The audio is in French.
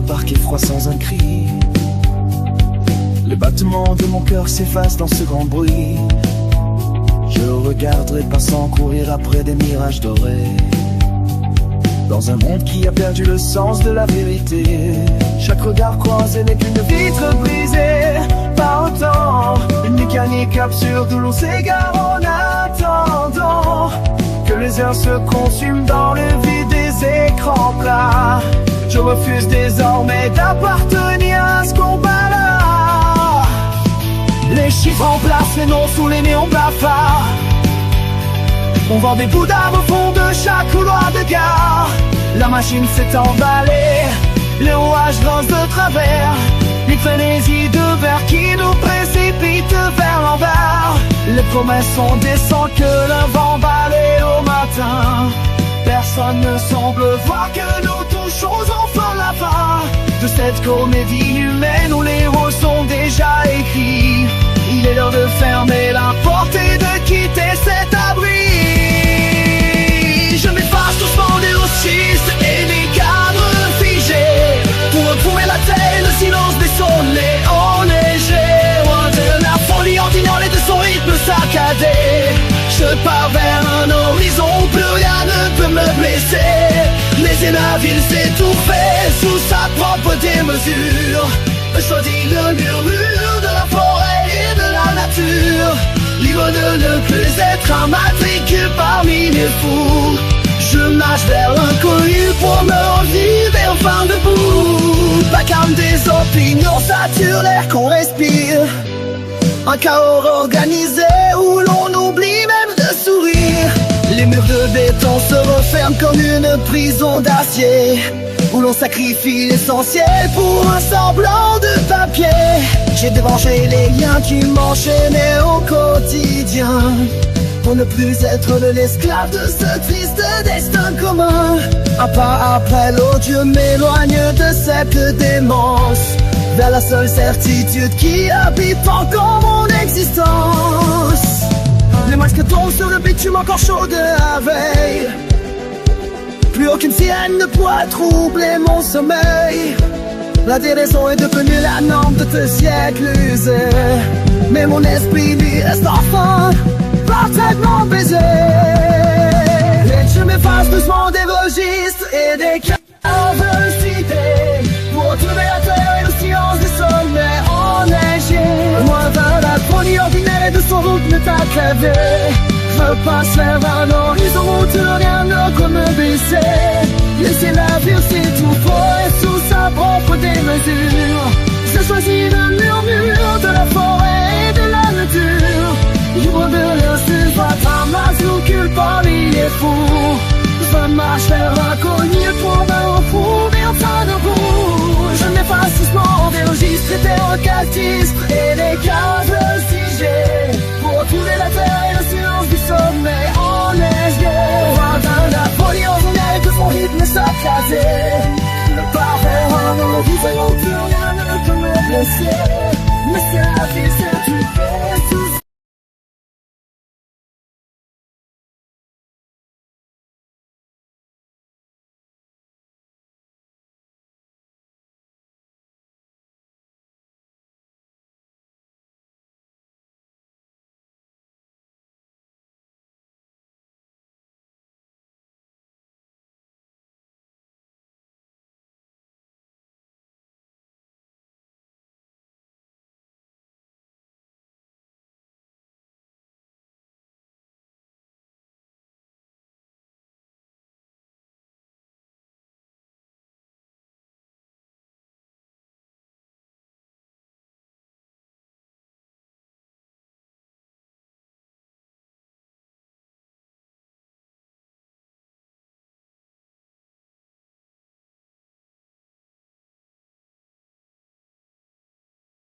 parquet froid sans un cri. Le battement de mon cœur s'efface dans ce grand bruit. Je regarderai passant courir après des mirages dorés. Dans un monde qui a perdu le sens de la vérité, chaque regard croisé n'est qu'une vitre brisée par autant. Une mécanique absurde où l'on s'égare en attendant que les heures se consument dans le vide des écrans plats. Je refuse désormais d'appartenir à ce combat-là. Les chiffres remplacent les noms sous les néons blafards. On vend des bouts d'âme au fond de chaque couloir de gare. La machine s'est emballée, les rouages lancent de travers. Une frénésie de verre qui nous précipite vers l'envers. Les promesses sont des sangs que le vent balaye au matin. Personne ne semble voir que nous touchons enfin la fin de cette comédie humaine où les rôles sont déjà écrits. Il est l'heure de fermer la porte et de quitter cet abri. Je m'efface doucement des grossistes et des cadres figés pour retrouver la tête, le silence des sonnets enneigés. Loin de la folie ordinaire et de son rythme saccadé, je pars vers un horizon où plus rien ne peut me blesser. Laisser la ville s'étouffer sous sa propre démesure. Choisis le murmure de la forêt et de la nature. Libre de ne plus être un matricule parmi les fous. Je marche vers l'inconnu pour me revivre enfin debout. Vacarme des opinions sature l'air qu'on respire. Un chaos organisé où l'on oublie même de sourire. Les murs de béton se referment comme une prison d'acier, où l'on sacrifie l'essentiel pour un semblant de papier. J'ai débranché les liens qui m'enchaînaient au quotidien, pour ne plus être l'esclave de ce triste destin commun. Un pas après l'autre je m'éloigne de cette démence, vers la seule certitude qui habite encore mon existence. Les masques tombent sur le bitume encore chaud de la veille. Plus aucune sirène ne pourra troubler mon sommeil. La déraison est devenue la norme de ce siècle usé, mais mon esprit lui reste enfin parfaitement baisé. Et je m'efface doucement des registres et des caves cités, pour retrouver la terre et le silence des sommets enneigés. Loin de la folie ordinaire et de son rythme saccadé, je passe vers un horizon où plus rien ne peut me baisser. Laisser la vie s'étouffer sous sa propre démesure. Je choisis le murmure de la forêt et de la nature. Libre de laisser battre un mazoukule parmi les fous.